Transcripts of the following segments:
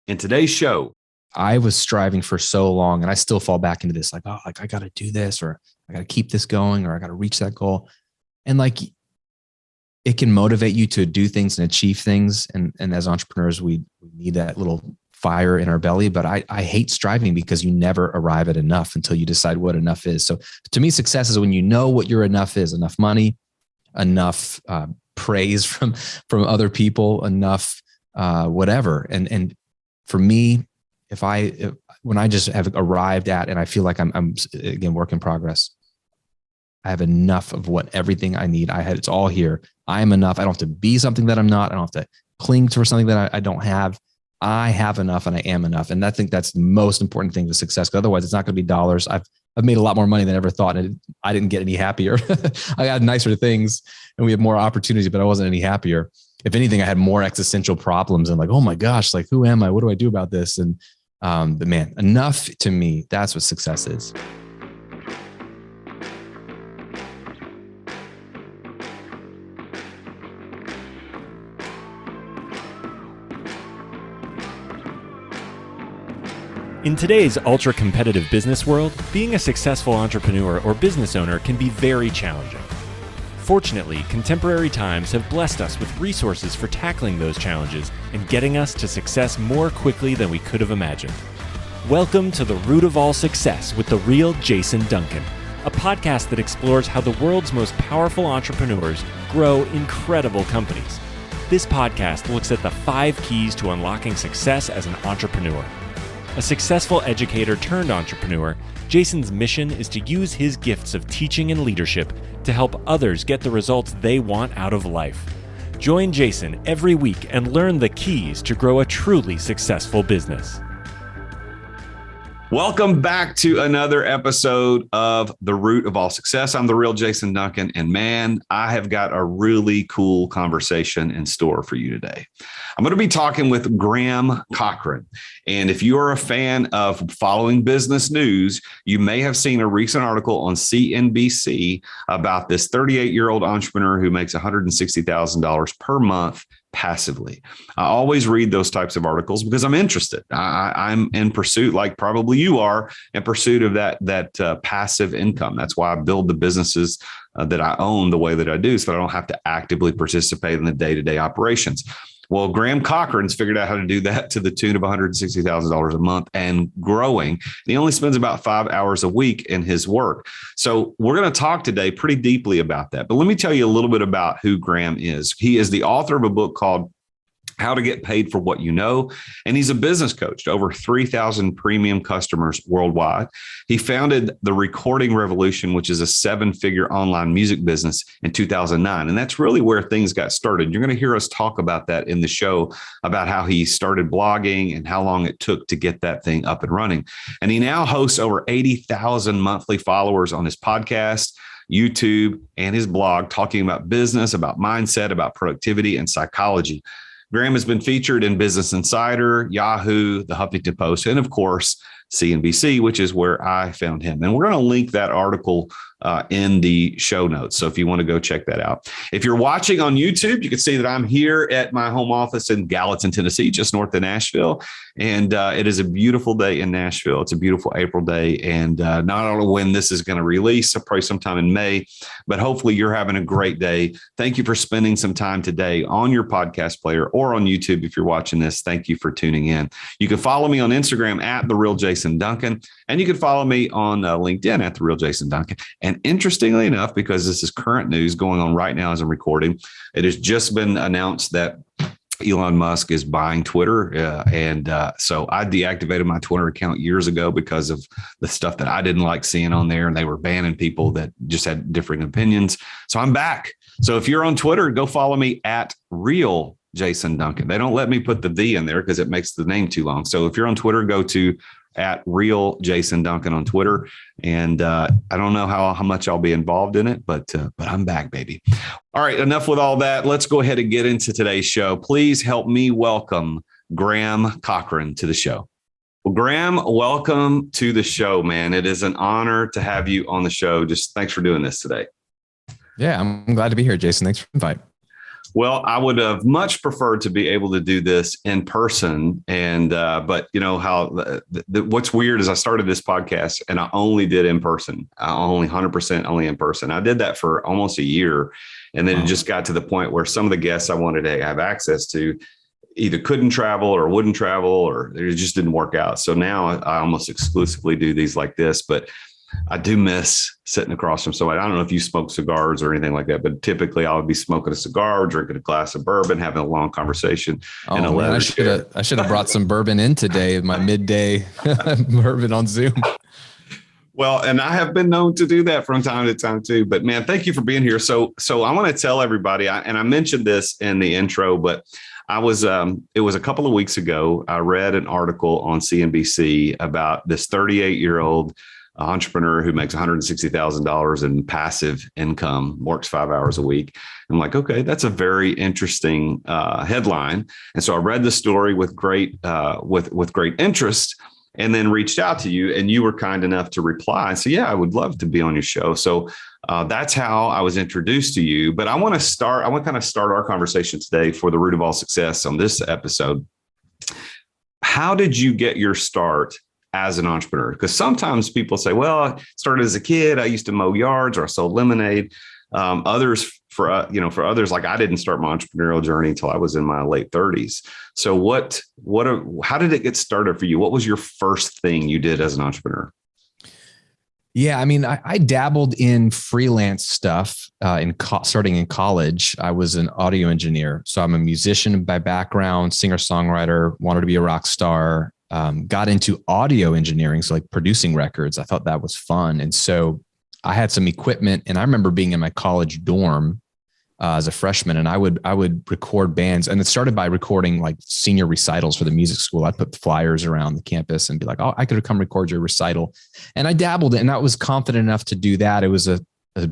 In today's show, I was striving for so long, and I still fall back into this, like I got to do this, or I got to keep this going, or I got to reach that goal. And like, it can motivate you to do things and achieve things. And as entrepreneurs, we need that little fire in our belly. But I hate striving because you never arrive at enough until you decide what enough is. So to me, success is when you know what your enough is: enough money, enough praise from other people, enough whatever. And for me, when I just have arrived at, and I feel like I'm again, work in progress, I have enough of everything I need. It's all here. I am enough. I don't have to be something that I'm not. I don't have to cling to something that I don't have. I have enough, and I am enough. And I think that's the most important thing to success. Because otherwise, it's not going to be dollars. I've made a lot more money than I ever thought, and I didn't get any happier. I had nicer things, and we have more opportunities, but I wasn't any happier. If anything, I had more existential problems, and like, oh my gosh, like, who am I? What do I do about this? And but man, enough to me, that's what success is. In today's ultra-competitive business world, being a successful entrepreneur or business owner can be very challenging. Fortunately, contemporary times have blessed us with resources for tackling those challenges and getting us to success more quickly than we could have imagined. Welcome to The Root of All Success with the real Jason Duncan, a podcast that explores how the world's most powerful entrepreneurs grow incredible companies. This podcast looks at the 5 keys to unlocking success as an entrepreneur. A successful educator turned entrepreneur, Jason's mission is to use his gifts of teaching and leadership to help others get the results they want out of life. Join Jason every week and learn the keys to grow a truly successful business. welcome back to another episode of The Root of All Success. I'm the real Jason Duncan, and man, I have got a really cool conversation in store for you today. I'm going to be talking with Graham Cochrane. And if you are a fan of following business news, you may have seen a recent article on CNBC about this 38-year-old entrepreneur who makes $160,000 per month passively. I always read those types of articles because I'm interested. I'm in pursuit, like probably you are, in pursuit of that passive income. That's why I build the businesses that I own the way that I do, so I don't have to actively participate in the day-to-day operations. Well, Graham Cochrane's figured out how to do that to the tune of $160,000 a month and growing. And he only spends about 5 hours a week in his work. So we're going to talk today pretty deeply about that. But let me tell you a little bit about who Graham is. He is the author of a book called How to Get Paid for What You Know. And he's a business coach to over 3,000 premium customers worldwide. He founded The Recording Revolution, which is a 7-figure online music business in 2009. And that's really where things got started. You're going to hear us talk about that in the show, about how he started blogging and how long it took to get that thing up and running. And he now hosts over 80,000 monthly followers on his podcast, YouTube, and his blog, talking about business, about mindset, about productivity, and psychology. Graham has been featured in Business Insider, Yahoo, the Huffington Post, and of course, CNBC, which is where I found him. And we're going to link that article in the show notes. So if you want to go check that out. If you're watching on YouTube, you can see that I'm here at my home office in Gallatin, Tennessee, just north of Nashville. And it is a beautiful day in Nashville. It's a beautiful April day. And not know when this is going to release, probably sometime in May, but hopefully you're having a great day. Thank you for spending some time today on your podcast player or on YouTube. If you're watching this, thank you for tuning in. You can follow me on Instagram at The Real Jason Duncan, and you can follow me on LinkedIn at The Real Jason Duncan. And interestingly enough, because this is current news going on right now as I'm recording, it has just been announced that Elon Musk is buying Twitter. So I deactivated my Twitter account years ago because of the stuff that I didn't like seeing on there. And they were banning people that just had differing opinions. So I'm back. So if you're on Twitter, go follow me at Real Jason Duncan. They don't let me put the "the" in there because it makes the name too long. So if you're on Twitter, go to at Real Jason Duncan on Twitter. And I don't know how much I'll be involved in it, but I'm back, baby. All right, enough with all that. Let's go ahead and get into today's show. Please help me welcome Graham Cochrane to the show. Well, Graham, welcome to the show, man. It is an honor to have you on the show. Just thanks for doing this today. Yeah, I'm glad to be here, Jason. Thanks for the invite. Well, I would have much preferred to be able to do this in person. And, but you know how what's weird is I started this podcast and I only did in person. I only 100% only in person. I did that for almost a year. And then it just got to the point where some of the guests I wanted to have access to either couldn't travel or wouldn't travel, or it just didn't work out. So now I almost exclusively do these like this, but I do miss sitting across from somebody. I don't know if you smoke cigars or anything like that, but typically I would be smoking a cigar, drinking a glass of bourbon, having a long conversation. In a leather chair. I should have brought some bourbon in today, my midday bourbon on Zoom. Well, and I have been known to do that from time to time too. But man, thank you for being here. So I want to tell everybody, and I mentioned this in the intro, but it was a couple of weeks ago. I read an article on CNBC about this 38-year-old entrepreneur who makes $160,000 in passive income, works 5 hours a week. I'm like, okay, that's a very interesting headline. And so I read the story with great interest, and then reached out to you, and you were kind enough to reply. So yeah, I would love to be on your show. So that's how I was introduced to you. But I want to kind of start our conversation today for the root of all success on this episode. How did you get your start as an entrepreneur? Because sometimes people say, well, I started as a kid. I used to mow yards, or I sold lemonade. For others, like I didn't start my entrepreneurial journey until I was in my late 30s. So how did it get started for you? What was your first thing you did as an entrepreneur? Yeah, I mean, I dabbled in freelance stuff starting in college. I was an audio engineer. So I'm a musician by background, singer-songwriter, wanted to be a rock star, got into audio engineering. So like producing records. I thought that was fun. And so I had some equipment, and I remember being in my college dorm as a freshman, and I would record bands. And it started by recording like senior recitals for the music school. I'd put flyers around the campus and be like, oh, I could come record your recital. And I dabbled in, and I was confident enough to do that. It was a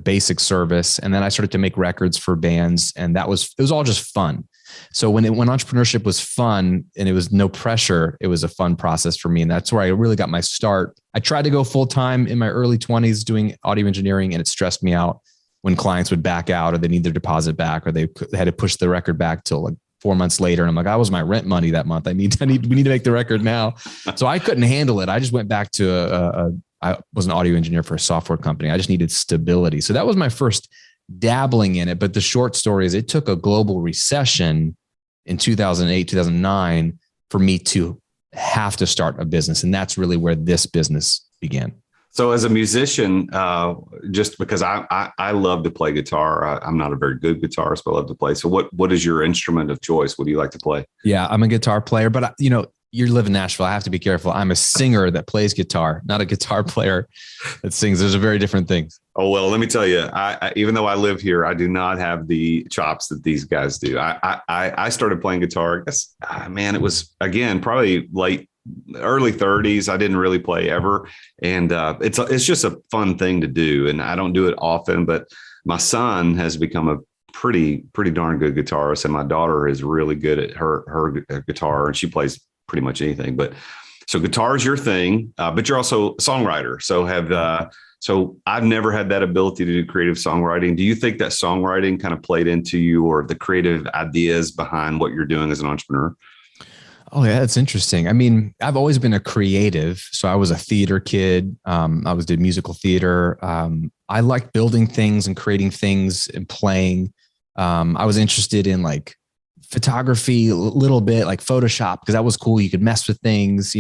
basic service. And then I started to make records for bands, and it was all just fun. So when entrepreneurship was fun and it was no pressure, it was a fun process for me. And that's where I really got my start. I tried to go full time in my early 20s doing audio engineering, and it stressed me out when clients would back out, or they need their deposit back, or they had to push the record back till like 4 months later. And I'm like, I was my rent money that month. we need to make the record now. So I couldn't handle it. I just went back to I was an audio engineer for a software company. I just needed stability. So that was my first dabbling in it. But the short story is it took a global recession in 2008, 2009 for me to have to start a business. And that's really where this business began. So as a musician, just because I love to play guitar, I'm not a very good guitarist, but I love to play. So what is your instrument of choice? What do you like to play? Yeah, I'm a guitar player, but you live in Nashville. I have to be careful. I'm a singer that plays guitar, not a guitar player that sings. There's a very different things. Oh, well, let me tell you, I even though I live here, I do not have the chops that these guys do. I started playing guitar. I guess, man, it was, again, probably early 30s. I didn't really play ever. And it's just a fun thing to do. And I don't do it often, but my son has become a pretty darn good guitarist. And my daughter is really good at her guitar, and she plays pretty much anything. But so guitar is your thing, but you're also a songwriter. So I've never had that ability to do creative songwriting. Do you think that songwriting kind of played into you, or the creative ideas behind what you're doing as an entrepreneur? Oh yeah, that's interesting. I mean, I've always been a creative. So I was a theater kid. Did musical theater. I liked building things and creating things and playing. I was interested in like photography a little bit, like Photoshop, because that was cool. You could mess with things,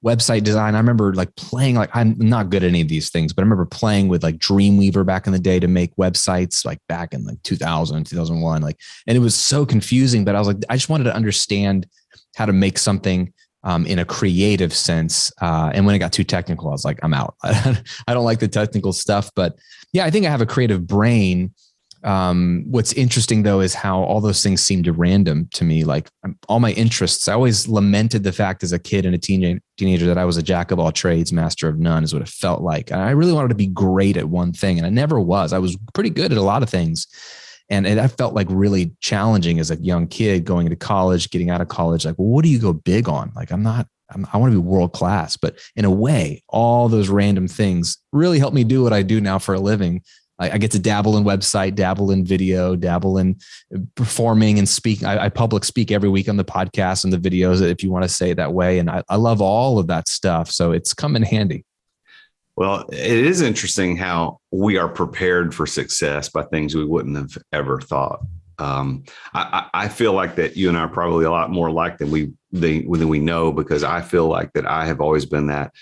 website design. I remember like playing, like I'm not good at any of these things, but I remember playing with like Dreamweaver back in the day to make websites, like back in like 2000, 2001, and it was so confusing, but I was like, I just wanted to understand how to make something in a creative sense. And when it got too technical, I was like, I'm out. I don't like the technical stuff, but yeah, I think I have a creative brain. What's interesting though, is how all those things seemed random to me. Like all my interests, I always lamented the fact as a kid and a teenager that I was a jack of all trades, master of none is what it felt like. And I really wanted to be great at one thing. And I never was. I was pretty good at a lot of things. And I felt like really challenging as a young kid going into college, getting out of college. Like, well, what do you go big on? Like, I want to be world class, but in a way, all those random things really helped me do what I do now for a living. I get to dabble in website, dabble in video, dabble in performing and speaking. I public speak every week on the podcast and the videos, if you want to say it that way. And I love all of that stuff. So it's come in handy. Well, it is interesting how we are prepared for success by things we wouldn't have ever thought. I feel like that you and I are probably a lot more alike than we know, because I feel like that I have always been that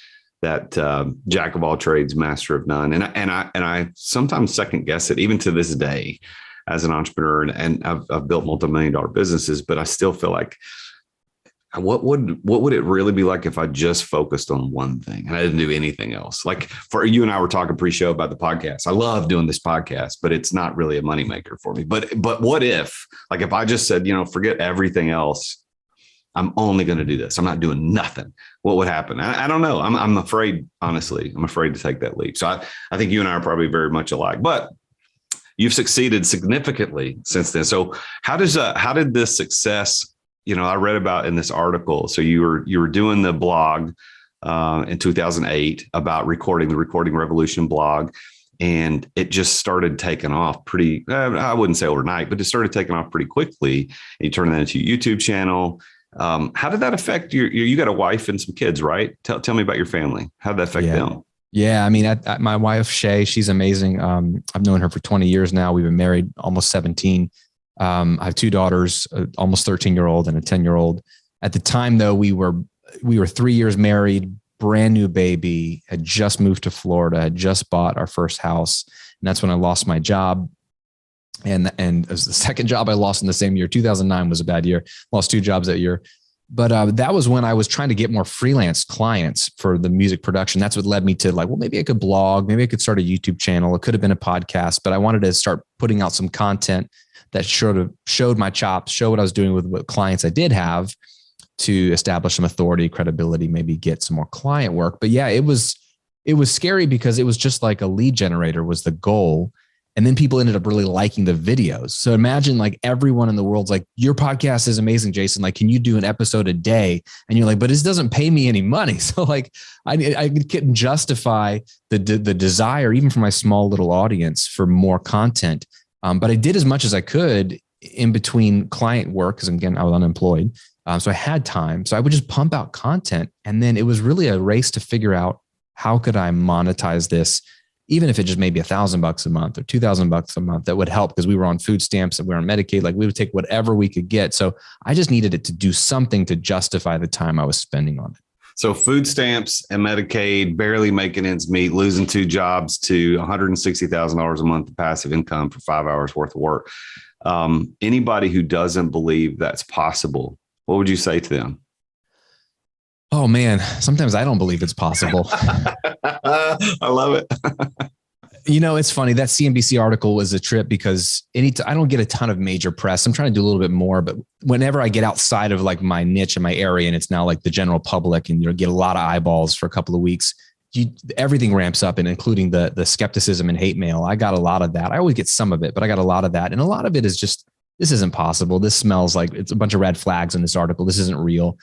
jack of all trades, master of none. And I sometimes second guess it even to this day as an entrepreneur, and I've built multi-million-dollar businesses, but I still feel like, what would it really be like if I just focused on one thing and I didn't do anything else? Like, for you and I were talking pre-show about the podcast. I love doing this podcast, but it's not really a moneymaker for me. But what if I just said, forget everything else, I'm only going to do this, I'm not doing nothing, what would happen? I don't know. I'm afraid, honestly. I'm afraid to take that leap. So I think you and I are probably very much alike, but you've succeeded significantly since then. So how did this success, I read about in this article. So you were doing the blog in 2008 about the Recording Revolution blog, and it just started taking off pretty, I wouldn't say overnight, but it started taking off pretty quickly. And you turned that into a YouTube channel. How did that affect you got a wife and some kids, right? Tell me about your family. How did that affect them? Yeah. I mean, my wife, Shay, she's amazing. I've known her for 20 years now. We've been married almost 17. I have two daughters, almost 13-year-old and a 10-year-old. At the time, though, we were 3 years married, brand new baby, had just moved to Florida, had just bought our first house. And that's when I lost my job. And it was the second job I lost in the same year. 2009 was a bad year. Lost two jobs that year. But that was when I was trying to get more freelance clients for the music production. That's what led me to maybe I could blog, maybe I could start a YouTube channel. It could have been a podcast, but I wanted to start putting out some content that showed my chops, show what I was doing with what clients I did have, to establish some authority, credibility, maybe get some more client work. But yeah, it was scary because it was just like a lead generator was the goal. And then people ended up really liking the videos. So imagine everyone in the world's like, your podcast is amazing, Jason. Can you do an episode a day? And you're like, but this doesn't pay me any money. So I couldn't justify the desire, even for my small little audience, for more content. But I did as much as I could in between client work, because again, I was unemployed. So I had time. So I would just pump out content. And then it was really a race to figure out, how could I monetize this, even if it just maybe $1,000 a month or $2,000 a month. That would help, because we were on food stamps and we were on Medicaid. We would take whatever we could get. So I just needed it to do something to justify the time I was spending on it. So food stamps and Medicaid, barely making ends meet, losing two jobs to $160,000 a month of passive income for 5 hours worth of work. Anybody who doesn't believe that's possible, what would you say to them? Oh man, sometimes I don't believe it's possible. I love it. It's funny. That CNBC article was a trip, because I don't get a ton of major press. I'm trying to do a little bit more, but whenever I get outside of my niche and my area, and it's now the general public, and get a lot of eyeballs for a couple of weeks, everything ramps up, and including the skepticism and hate mail. I got a lot of that. I always get some of it, but I got a lot of that. And a lot of it is just, this isn't possible. This smells like it's a bunch of red flags in this article. This isn't real.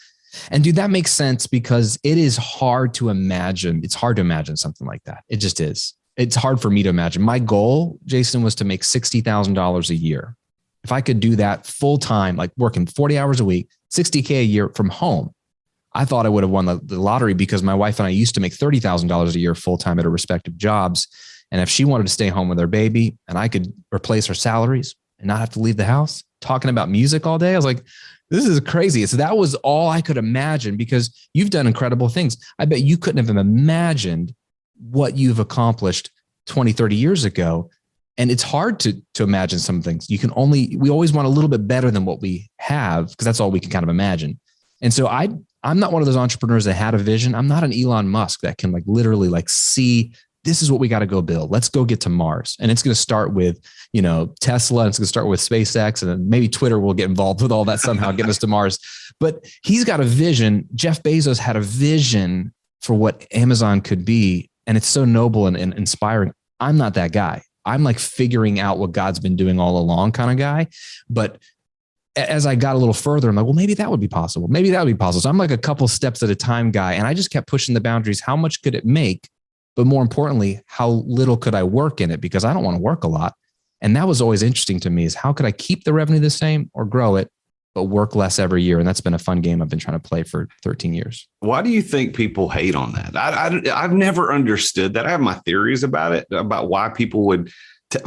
And dude, that makes sense, because it is hard to imagine. It's hard to imagine something like that. It just is. It's hard for me to imagine. My goal, Jason, was to make $60,000 a year. If I could do that full time, working 40 hours a week, $60K a year from home, I thought I would have won the lottery, because my wife and I used to make $30,000 a year full time at our respective jobs. And if she wanted to stay home with her baby and I could replace her salaries and not have to leave the house talking about music all day, I was like, this is crazy. So that was all I could imagine, because you've done incredible things. I bet you couldn't have imagined what you've accomplished 20, 30 years ago. And it's hard to imagine some things. We always want a little bit better than what we have, because that's all we can kind of imagine. And so I'm not one of those entrepreneurs that had a vision. I'm not an Elon Musk that can literally see, this is what we got to go build. Let's go get to Mars. And it's going to start with, Tesla. And it's going to start with SpaceX, and then maybe Twitter will get involved with all that somehow, getting us to Mars. But he's got a vision. Jeff Bezos had a vision for what Amazon could be. And it's so noble and inspiring. I'm not that guy. I'm figuring out what God's been doing all along kind of guy. But as I got a little further, I'm like, well, maybe that would be possible. Maybe that would be possible. So I'm a couple steps at a time guy. And I just kept pushing the boundaries. How much could it make but more importantly, how little could I work in it? Because I don't want to work a lot. And that was always interesting to me, is how could I keep the revenue the same or grow it, but work less every year? And that's been a fun game I've been trying to play for 13 years. Why do you think people hate on that? I've never understood that. I have my theories about it, about why people would,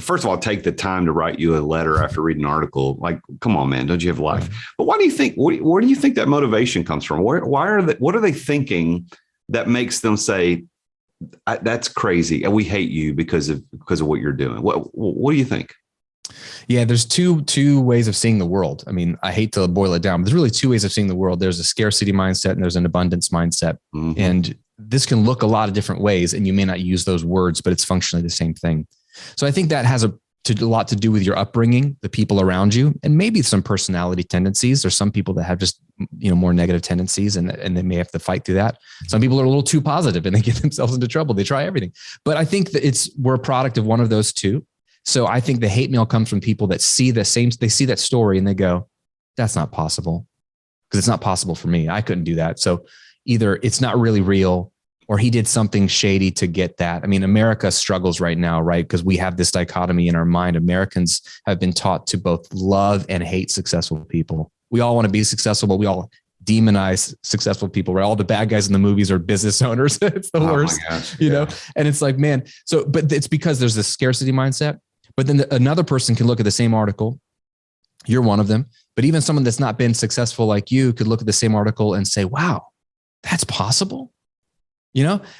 first of all, take the time to write you a letter after reading an article. Like, come on, man, don't you have a life? But why do you think, where do you think that motivation comes from? What are they thinking that makes them say, that's crazy, and we hate you because of what you're doing? What do you think? Yeah, there's two ways of seeing the world. I mean, I hate to boil it down, but there's really two ways of seeing the world. There's a scarcity mindset and there's an abundance mindset. Mm-hmm. And this can look a lot of different ways, and you may not use those words, but it's functionally the same thing. So I think that has a lot to do with your upbringing, the people around you, and maybe some personality tendencies. There's some people that have just, more negative tendencies, and they may have to fight through that. Some people are a little too positive and they get themselves into trouble. They try everything. But I think that we're a product of one of those two. So I think the hate mail comes from people that see they see that story and they go, that's not possible, because it's not possible for me. I couldn't do that. So either it's not really real, or he did something shady to get that. I mean, America struggles right now, right? Because we have this dichotomy in our mind. Americans have been taught to both love and hate successful people. We all want to be successful, but we all demonize successful people, right? All the bad guys in the movies are business owners. It's the worst, you know? And it's like, man, but it's because there's this scarcity mindset. But then another person can look at the same article. You're one of them. But even someone that's not been successful like you could look at the same article and say, wow, that's possible.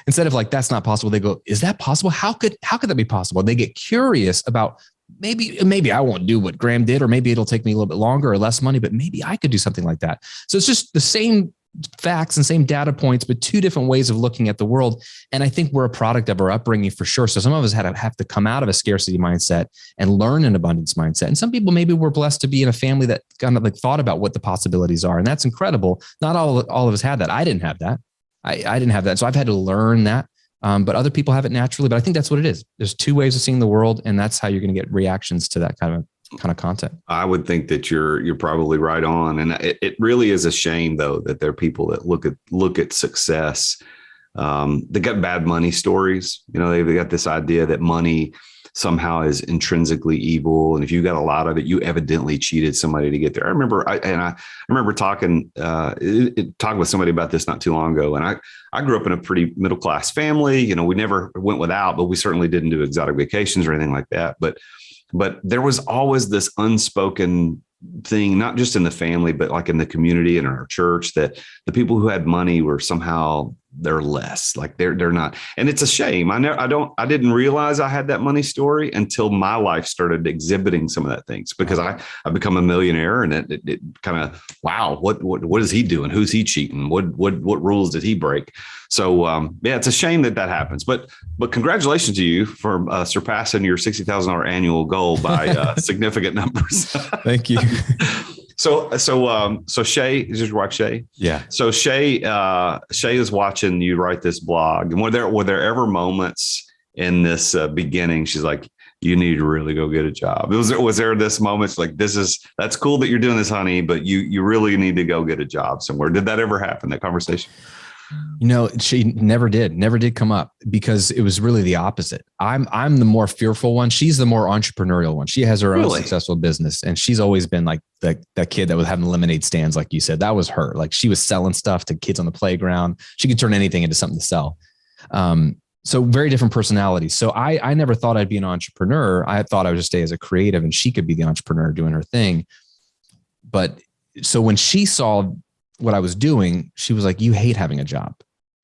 Instead of like, that's not possible, they go, is that possible? How could that be possible? They get curious about maybe I won't do what Graham did, or maybe it'll take me a little bit longer or less money, but maybe I could do something like that. So it's just the same facts and same data points, but two different ways of looking at the world. And I think we're a product of our upbringing for sure. So some of us have to come out of a scarcity mindset and learn an abundance mindset. And some people maybe were blessed to be in a family that kind of like thought about what the possibilities are. And that's incredible. Not all of us had that. I didn't have that. I didn't have that. So I've had to learn that. But other people have it naturally. But I think that's what it is. There's two ways of seeing the world, and that's how you're going to get reactions to that kind of content. I would think that you're probably right on. And it really is a shame, though, that there are people that look at success. They got bad money stories. They've got this idea that money somehow is intrinsically evil, and if you got a lot of it, you evidently cheated somebody to get there. I remember talking with somebody about this not too long ago, and I grew up in a pretty middle class family. We never went without, but we certainly didn't do exotic vacations or anything like that. But there was always this unspoken thing, not just in the family, but like in the community and in our church, that the people who had money were somehow, they're less, like they're not. And it's a shame. I didn't realize I had that money story until my life started exhibiting some of that things, because I've become a millionaire, and it kind of, wow, what is he doing? Who's he cheating? What rules did he break? So it's a shame that happens, but congratulations to you for surpassing your $60,000 annual goal by significant numbers. Thank you. So Shay, is your wife Shay? Yeah. So Shay is watching you write this blog, and were there ever moments in this beginning? She's like, you need to really go get a job. Was there this moment like, that's cool that you're doing this, honey, but you really need to go get a job somewhere? Did that ever happen? That conversation? She never did come up, because it was really the opposite. I'm the more fearful one. She's the more entrepreneurial one. She has her own successful business, and she's always been like that kid that was having lemonade stands. Like you said, that was her. Like, she was selling stuff to kids on the playground. She could turn anything into something to sell. So very different personalities. So I never thought I'd be an entrepreneur. I thought I would just stay as a creative, and she could be the entrepreneur doing her thing. But so when she saw what I was doing, she was like, you hate having a job.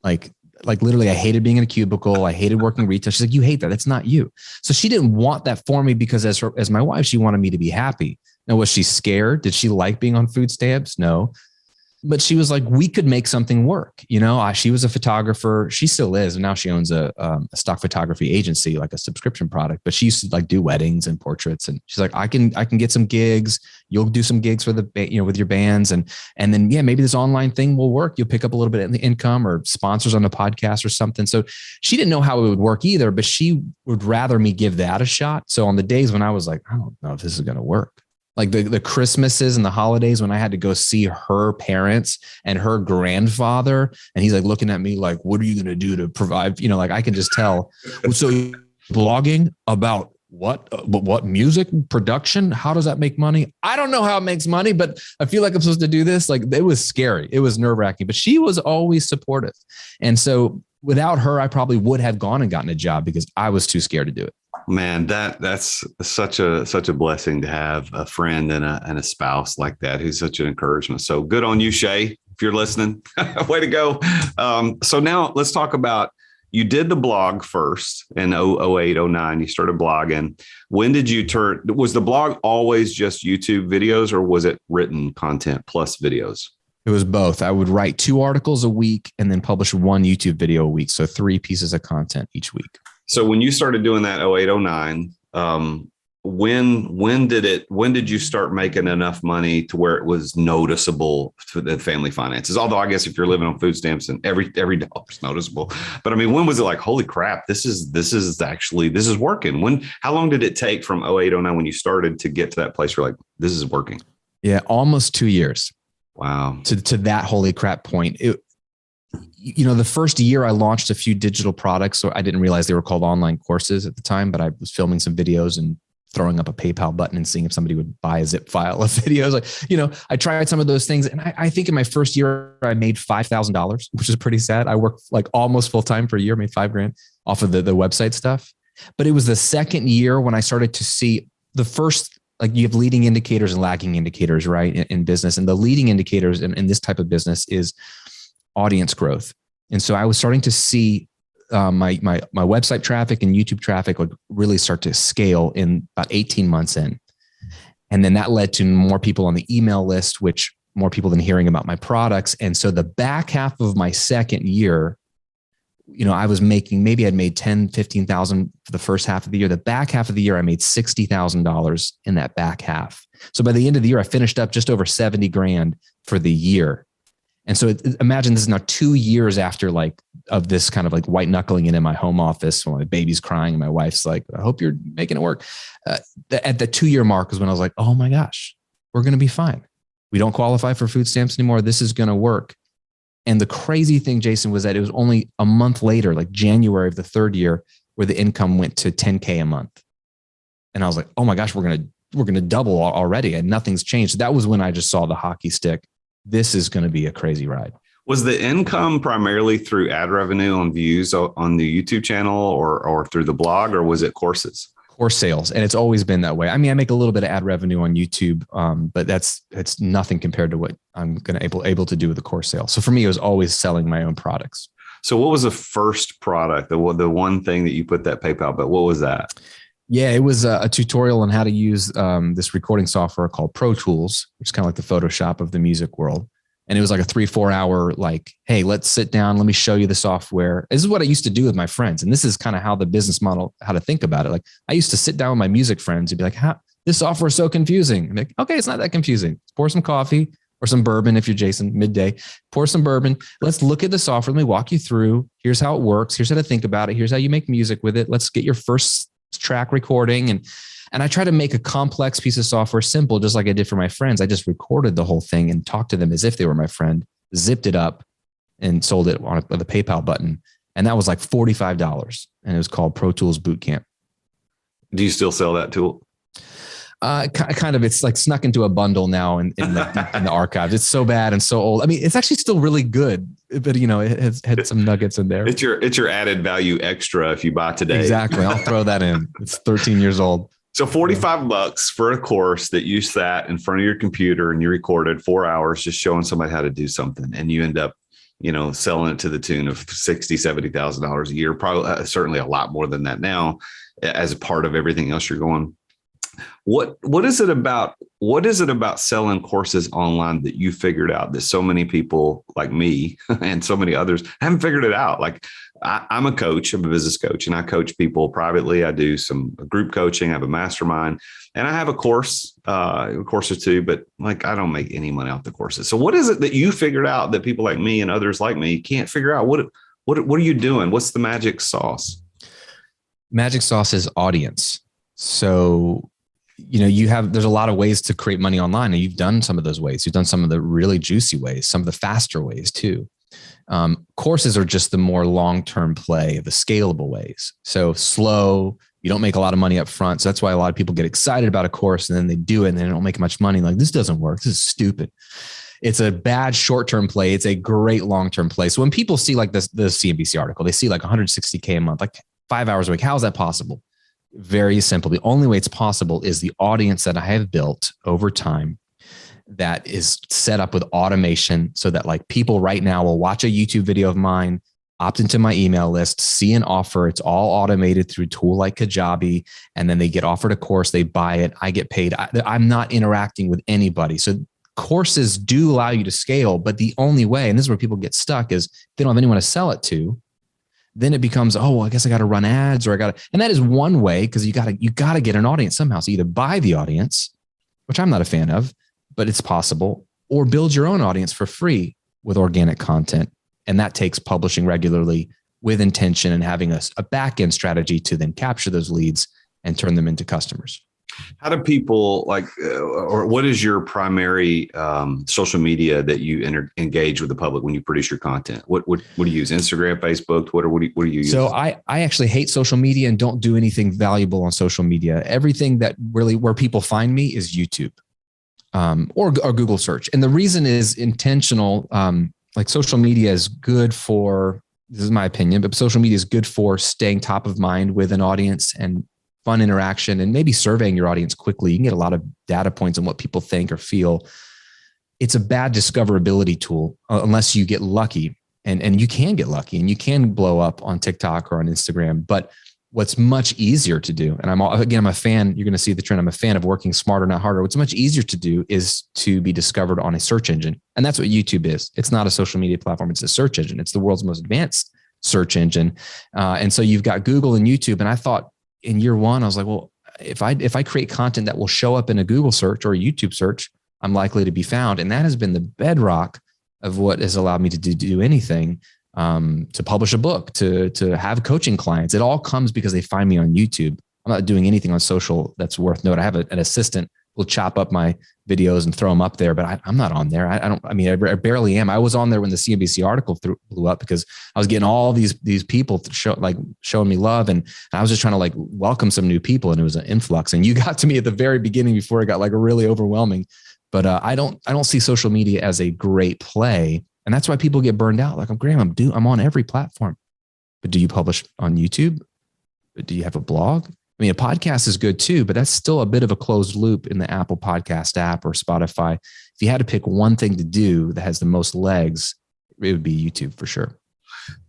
Like literally, I hated being in a cubicle. I hated working retail. She's like, you hate that. That's not you. So she didn't want that for me, because as my wife, she wanted me to be happy. Now, was she scared? Did she like being on food stamps? No. But she was like, we could make something work. She was a photographer. She still is. And now she owns a stock photography agency, like a subscription product. But she used to like do weddings and portraits. And she's like, I can get some gigs. You'll do some gigs for with your bands. And then, maybe this online thing will work. You'll pick up a little bit of the income, or sponsors on a podcast or something. So she didn't know how it would work either, but she would rather me give that a shot. So on the days when I was like, I don't know if this is going to work, Like the Christmases and the holidays when I had to go see her parents and her grandfather. And he's like looking at me like, what are you going to do to provide? You know, like I can just tell. So blogging about what music production? How does that make money? I don't know how it makes money, but I feel like I'm supposed to do this. Like it was scary. It was nerve wracking, but she was always supportive. And so without her, I probably would have gone and gotten a job because I was too scared to do it. Man, that's such a blessing to have a friend and a spouse like that who's such an encouragement. So good on you, Shay, if you're listening. Way to go. So now let's talk about, you did the blog first in 08, 09. You started blogging. When did you was the blog always just YouTube videos or was it written content plus videos? It was both. I would write 2 articles a week and then publish 1 YouTube video a week. So 3 pieces of content each week. So when you started doing that 08, 09, when did you start making enough money to where it was noticeable for the family finances? Although I guess if you're living on food stamps and every dollar is noticeable, but I mean, when was it like, holy crap, this is working? How long did it take from 08, 09 when you started to get to that place where like, this is working? Yeah, almost 2 years. Wow. To that holy crap point. The first year I launched a few digital products. So I didn't realize they were called online courses at the time, but I was filming some videos and throwing up a PayPal button and seeing if somebody would buy a zip file of videos. Like, I tried some of those things. And I think in my first year, I made $5,000, which is pretty sad. I worked like almost full time for a year, made $5,000 off of the website stuff. But it was the second year when I started to see the first, like you have leading indicators and lagging indicators, right? In business. And the leading indicators in this type of business is audience growth. And so I was starting to see my website traffic and YouTube traffic would really start to scale in about 18 months in. And then that led to more people on the email list, which more people than hearing about my products. And so the back half of my second year, I was making, maybe I'd made 10, 15,000 for the first half of the year. The back half of the year, I made $60,000 in that back half. So by the end of the year, I finished up just over 70 grand for the year. And so imagine this is now 2 years after of this kind of like white knuckling in my home office when my baby's crying and my wife's like, I hope you're making it work. At the 2 year mark is when I was like, oh my gosh, we're going to be fine. We don't qualify for food stamps anymore. This is going to work. And the crazy thing, Jason, was that it was only a month later, like January of the third year, where the income went to $10K a month. And I was like, oh my gosh, we're going to double already and nothing's changed. That was when I just saw the hockey stick. This is going to be a crazy ride. Was the income primarily through ad revenue on views on the YouTube channel or through the blog, or was it courses? Course sales. And it's always been that way. I mean, I make a little bit of ad revenue on YouTube, but it's nothing compared to what I'm going to able to do with the course sale. So for me, it was always selling my own products. So what was the first product, the one thing that you put that PayPal, but what was that? Yeah, it was a tutorial on how to use this recording software called Pro Tools, which is kind of like the Photoshop of the music world. And it was like a 3-4 hour, like, hey, let's sit down. Let me show you the software. This is what I used to do with my friends. And this is kind of how the business model, how to think about it. Like I used to sit down with my music friends and be like, this software is so confusing. I'm like, okay, it's not that confusing. Pour some coffee or some bourbon. If you're Jason, midday, pour some bourbon. Let's look at the software. Let me walk you through. Here's how it works. Here's how to think about it. Here's how you make music with it. Let's get your first track recording. And I try to make a complex piece of software simple, just like I did for my friends. I just recorded the whole thing and talked to them as if they were my friend, zipped it up and sold it on the PayPal button. And that was like $45. And it was called Pro Tools Bootcamp. Do you still sell that tool? Kind of, it's like snuck into a bundle now in the archives. It's so bad and so old. I mean, it's actually still really good, but it has had some nuggets in there. It's your added value extra if you buy today. Exactly. I'll throw that in. It's 13 years old. So $45 for a course that you sat in front of your computer and you recorded 4 hours just showing somebody how to do something, and you end up, selling it to the tune of $60,000, $70,000 a year, probably certainly a lot more than that now, as a part of everything else you're going. What is it about selling courses online that you figured out that so many people like me and so many others haven't figured it out? Like I'm a coach, I'm a business coach, and I coach people privately. I do some group coaching. I have a mastermind, and I have a course or two, but like I don't make any money off the courses. So what is it that you figured out that people like me and others like me can't figure out? What are you doing? What's the magic sauce? Magic sauce is audience. So there's a lot of ways to create money online, and you've done some of those ways. You've done some of the really juicy ways, some of the faster ways too. Courses are just the more long-term play, the scalable ways. So slow, you don't make a lot of money up front. So that's why a lot of people get excited about a course and then they do it and they don't make much money. Like, this doesn't work. This is stupid. It's a bad short-term play. It's a great long-term play. So when people see like the CNBC article, they see like 160K a month, like 5 hours a week. How is that possible? Very simple. The only way it's possible is the audience that I have built over time that is set up with automation so that like people right now will watch a YouTube video of mine, opt into my email list, see an offer. It's all automated through a tool like Kajabi. And then they get offered a course, they buy it, I get paid. I'm not interacting with anybody. So courses do allow you to scale, but the only way, and this is where people get stuck, is they don't have anyone to sell it to. Then it becomes, oh, well, I guess I got to run ads, or and that is one way, because you got to get an audience somehow. So either buy the audience, which I'm not a fan of, but it's possible, or build your own audience for free with organic content. And that takes publishing regularly with intention and having a back-end strategy to then capture those leads and turn them into customers. How do people or what is your primary social media that you engage with the public when you produce your content? What do you use? Instagram, Facebook, Twitter? What do you use? So I actually hate social media and don't do anything valuable on social media. Everything that really where people find me is YouTube or Google search. And the reason is intentional. Like social media is good for, this is my opinion, but social media is good for staying top of mind with an audience and fun interaction and maybe surveying your audience quickly. You can get a lot of data points on what people think or feel. It's a bad discoverability tool unless you get lucky, and you can get lucky and you can blow up on TikTok or on Instagram. But what's much easier to do, and I'm a fan, you're going to see the trend. I'm a fan of working smarter, not harder. What's much easier to do is to be discovered on a search engine. And that's what YouTube is. It's not a social media platform. It's a search engine. It's the world's most advanced search engine. And so you've got Google and YouTube. And I thought in year one, I was like, well, if I create content that will show up in a Google search or a YouTube search, I'm likely to be found. And that has been the bedrock of what has allowed me to do anything. To publish a book, to have coaching clients. It all comes because they find me on YouTube. I'm not doing anything on social that's worth note. I have an assistant who will chop up my videos and throw them up there, but I'm not on there. I barely am. I was on there when the CNBC article blew up because I was getting all these people showing me love. And I was just trying to welcome some new people, and it was an influx. And you got to me at the very beginning before it got really overwhelming. But I don't see social media as a great play. And that's why people get burned out. Like, Graham, I'm on every platform. But do you publish on YouTube? Do you have a blog? I mean, a podcast is good too, but that's still a bit of a closed loop in the Apple Podcast app or Spotify. If you had to pick one thing to do that has the most legs, it would be YouTube for sure.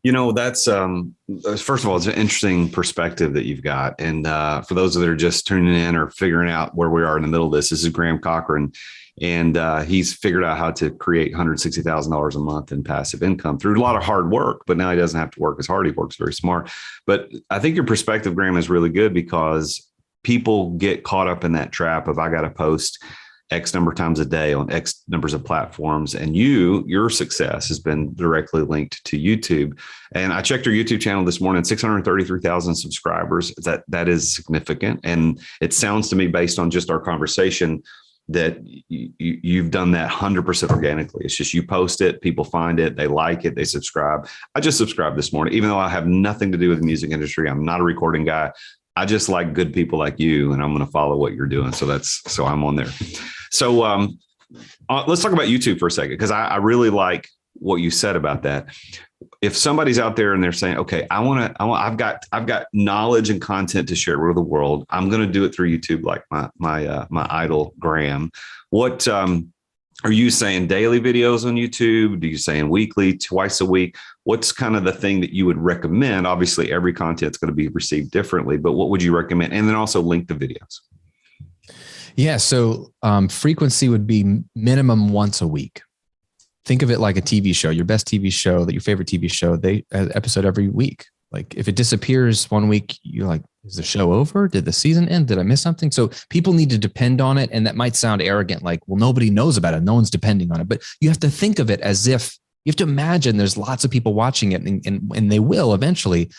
That's first of all, it's an interesting perspective that you've got. And for those that are just tuning in or figuring out where we are in the middle of this is Graham Cochrane. And he's figured out how to create $160,000 a month in passive income through a lot of hard work. But now he doesn't have to work as hard. He works very smart. But I think your perspective, Graham, is really good because people get caught up in that trap of I got to post X number of times a day on X numbers of platforms. And your success has been directly linked to YouTube. And I checked your YouTube channel this morning, 633,000 subscribers. That is significant. And it sounds to me, based on just our conversation, that you've done that 100% organically. It's just you post it, people find it, they like it, they subscribe. I just subscribed this morning, even though I have nothing to do with the music industry. I'm not a recording guy. I just like good people like you, and I'm going to follow what you're doing. So I'm on there. So let's talk about YouTube for a second, because I really like what you said about that. If somebody's out there and they're saying, okay, I've got knowledge and content to share with the world. I'm going to do it through YouTube, like my idol Graham. What are you saying? Daily videos on YouTube? Do you saying weekly, twice a week? What's kind of the thing that you would recommend? Obviously, every content's going to be received differently, but what would you recommend? And then also link the videos. Yeah. So frequency would be minimum once a week. Think of it like a TV show, your best TV show, your favorite TV show, they episode every week. Like if it disappears one week, you're like, is the show over? Did the season end? Did I miss something? So people need to depend on it. And that might sound arrogant, like, well, nobody knows about it. No one's depending on it. But you have to think of it as if you have to imagine there's lots of people watching it and they will eventually.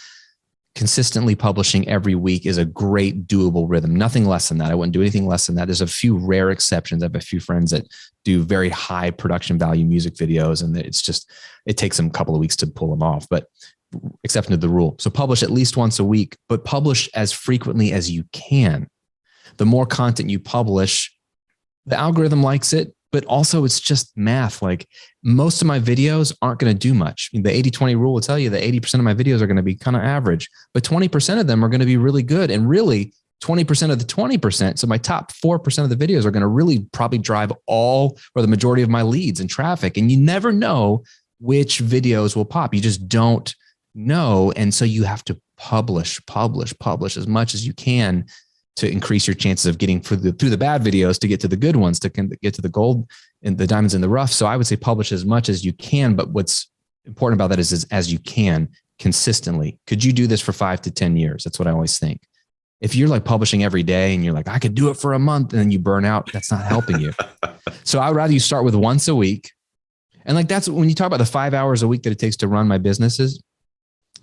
consistently publishing every week is a great doable rhythm. Nothing less than that. I wouldn't do anything less than that. There's a few rare exceptions. I have a few friends that do very high production value music videos, and it takes them a couple of weeks to pull them off, but exception to the rule. So publish at least once a week, but publish as frequently as you can. The more content you publish, the algorithm likes it, but also it's just math. Like most of my videos aren't going to do much. The 80-20 rule will tell you that 80% of my videos are going to be kind of average, but 20% of them are going to be really good. And really 20% of the 20%. So my top 4% of the videos are going to really probably drive all or the majority of my leads and traffic. And you never know which videos will pop. You just don't know. And so you have to publish as much as you can to increase your chances of getting through the bad videos to get to the good ones, to get to the gold and the diamonds in the rough. So I would say publish as much as you can. But what's important about that is as you can consistently. Could you do this for 5 to 10 years? That's what I always think. If you're like publishing every day and you're like, I could do it for a month, and then you burn out, that's not helping you. So I would rather you start with once a week. And like, that's when you talk about the 5 hours a week that it takes to run my businesses.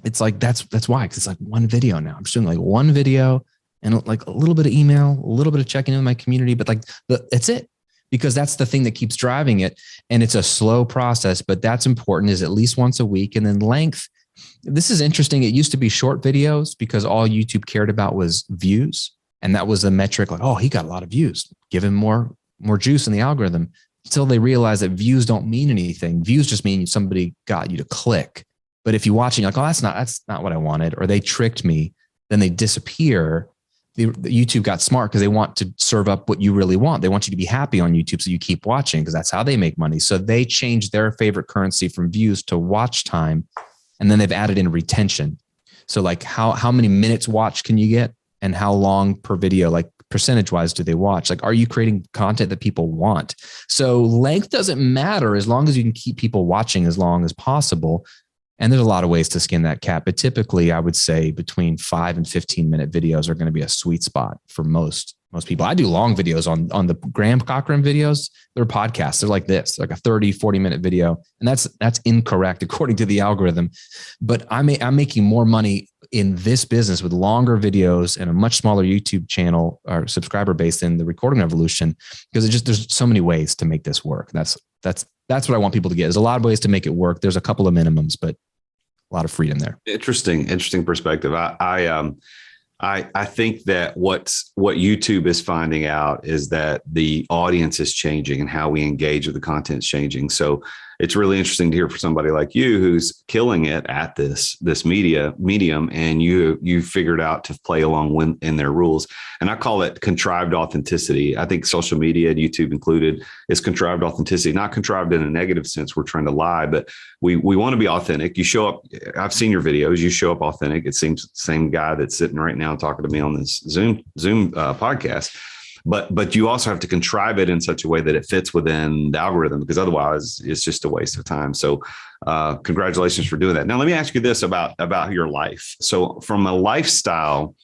It's like, that's why, because it's like one video now. I'm just doing like one video and like a little bit of email, a little bit of checking in with my community, but like that's it, because that's the thing that keeps driving it. And it's a slow process, but that's important, is at least once a week. And then length. This is interesting. It used to be short videos because all YouTube cared about was views. And that was a metric like, oh, he got a lot of views. Give him more juice in the algorithm, until they realized that views don't mean anything. Views just mean somebody got you to click. But if you watch and you're like, oh, that's not what I wanted, or they tricked me, then they disappear. The YouTube got smart because they want to serve up what you really want. They want you to be happy on YouTube, so you keep watching, because that's how they make money. So they changed their favorite currency from views to watch time. And then they've added in retention. So like how many minutes watched can you get, and how long per video, like percentage wise, do they watch? Like, are you creating content that people want? So length doesn't matter as long as you can keep people watching as long as possible. And there's a lot of ways to skin that cat, but typically I would say between 5 and 15-minute videos are going to be a sweet spot for most people. I do long videos on the Graham Cochrane videos. They're podcasts. They're like this, like a 30, 40-minute video. And that's incorrect according to the algorithm. But I'm making more money in this business with longer videos and a much smaller YouTube channel or subscriber base than the recording revolution, because there's so many ways to make this work. That's what I want people to get. There's a lot of ways to make it work. There's a couple of minimums, but a lot of freedom there. Interesting perspective. I think that what YouTube is finding out is that the audience is changing and how we engage with the content is changing. So it's really interesting to hear from somebody like you who's killing it at this medium, and you figured out to play along in their rules. And I call it contrived authenticity. I think social media, YouTube included, is contrived authenticity, not contrived in a negative sense. We're trying to lie, but we want to be authentic. You show up. I've seen your videos. You show up authentic. It seems the same guy that's sitting right now talking to me on this Zoom podcast. But you also have to contrive it in such a way that it fits within the algorithm, because otherwise it's just a waste of time. So congratulations for doing that. Now, let me ask you this about your life. So from a lifestyle,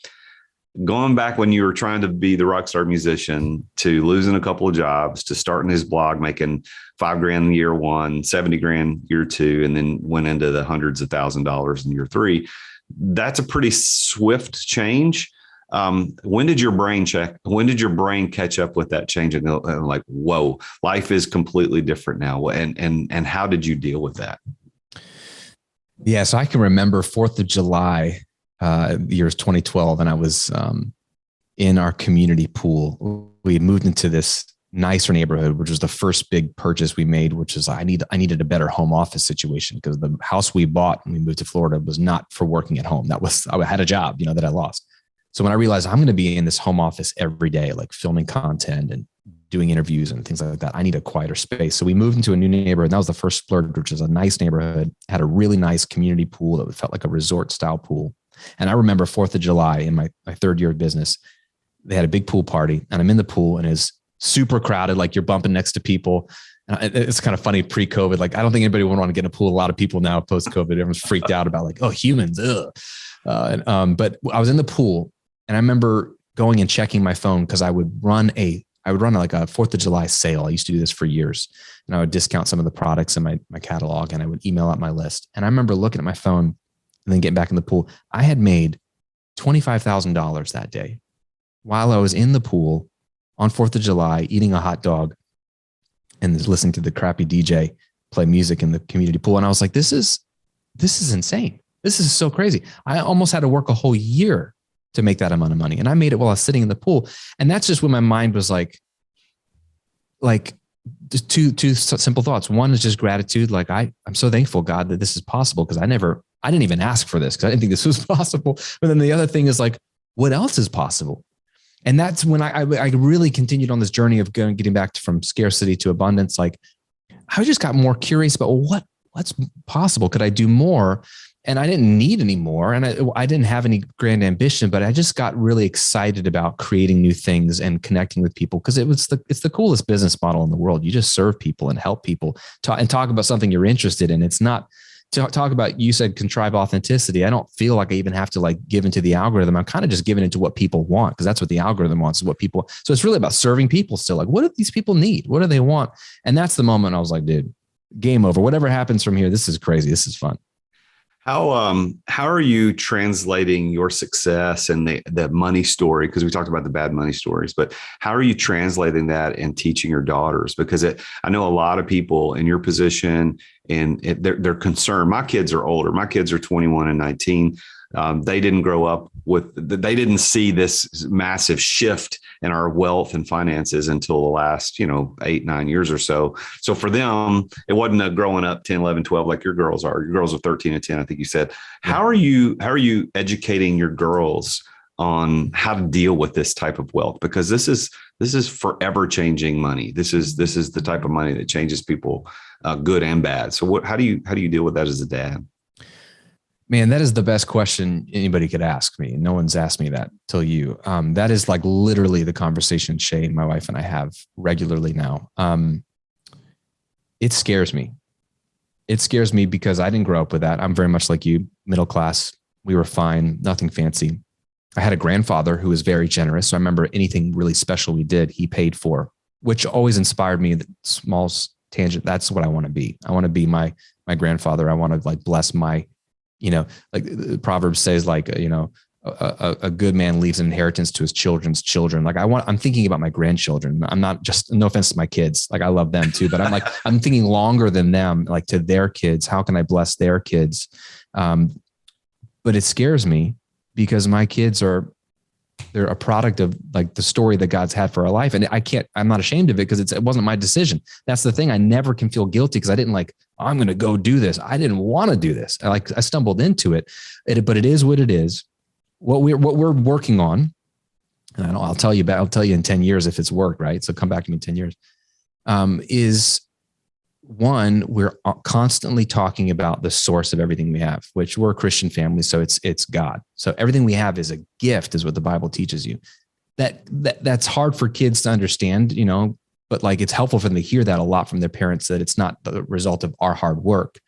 going back when you were trying to be the rock star musician, to losing a couple of jobs, to starting his blog, making $5,000 in year one, 70 grand year two, and then went into the hundreds of $1,000s in year three, that's a pretty swift change. When did your brain catch up with that change and like, whoa, life is completely different now? And how did you deal with that? Yeah. So I can remember 4th of July, the year was 2012. And I was, in our community pool. We had moved into this nicer neighborhood, which was the first big purchase we made, which is I needed a better home office situation, because the house we bought when we moved to Florida was not for working at home. I had a job, that I lost. So when I realized I'm going to be in this home office every day, like filming content and doing interviews and things like that, I need a quieter space. So we moved into a new neighborhood. And that was the first Splurge, which was a nice neighborhood, had a really nice community pool that felt like a resort style pool. And I remember 4th of July in my third year of business, they had a big pool party, and I'm in the pool and it's super crowded. Like you're bumping next to people. And it's kind of funny pre-COVID. Like, I don't think anybody would want to get in a pool. A lot of people now post-COVID, everyone's freaked out about like, oh, humans. But I was in the pool. And I remember going and checking my phone, because I would run like a 4th of July sale. I used to do this for years, and I would discount some of the products in my catalog, and I would email out my list. And I remember looking at my phone and then getting back in the pool. I had made $25,000 that day while I was in the pool on 4th of July, eating a hot dog and listening to the crappy DJ play music in the community pool. And I was like, this is insane. This is so crazy. I almost had to work a whole year to make that amount of money. And I made it while I was sitting in the pool. And that's just when my mind was like just two simple thoughts. One is just gratitude. Like I'm so thankful, God, that this is possible, because I didn't even ask for this because I didn't think this was possible. But then the other thing is like, what else is possible? And that's when I really continued on this journey of getting back from scarcity to abundance. Like I just got more curious about what's possible. Could I do more? And I didn't need any more. And I didn't have any grand ambition, but I just got really excited about creating new things and connecting with people, because it's the coolest business model in the world. You just serve people and help people and talk about something you're interested in. It's not to talk about, you said contrive authenticity. I don't feel like I even have to like give into the algorithm. I'm kind of just giving into what people want, because that's what the algorithm wants, is what people. So it's really about serving people still. Like, what do these people need? What do they want? And that's the moment I was like, dude, game over. Whatever happens from here, this is crazy. This is fun. How are you translating your success and the money story? Because we talked about the bad money stories, but how are you translating that and teaching your daughters? Because I know a lot of people in your position, and they're concerned. My kids are older. My kids are 21 and 19. They didn't grow up they didn't see this massive shift in our wealth and finances until the last, 8-9 years or so. So for them, it wasn't a growing up 10, 11, 12, like your girls are. Your girls are 13 and 10, I think you said. How are you educating your girls on how to deal with this type of wealth? Because this is forever changing money. This is the type of money that changes people, good and bad. So how do you deal with that as a dad? Man, that is the best question anybody could ask me. No one's asked me that till you. That is like literally the conversation Shane, my wife, and I have regularly now. It scares me. It scares me because I didn't grow up with that. I'm very much like you, middle class. We were fine, nothing fancy. I had a grandfather who was very generous. So I remember anything really special we did, he paid for, which always inspired me. The small tangent. That's what I want to be. I want to be my grandfather. I want to like bless my, like the Proverbs says, like, a good man leaves an inheritance to his children's children. Like I'm thinking about my grandchildren. I'm not just, no offense to my kids. Like I love them too, but I'm thinking longer than them, like to their kids. How can I bless their kids? But it scares me because my kids they're a product of like the story that God's had for our life. And I'm not ashamed of it because it wasn't my decision. That's the thing. I never can feel guilty because I didn't I'm going to go do this. I didn't want to do this. I stumbled into it, but it is what it is. What we're working on, and I'll tell you in 10 years if it's worked, right? So come back to me in 10 years, is one, we're constantly talking about the source of everything we have, which we're a Christian family. So it's God. So everything we have is a gift, is what the Bible teaches you. That's hard for kids to understand, but like it's helpful for them to hear that a lot from their parents, that it's not the result of our hard work.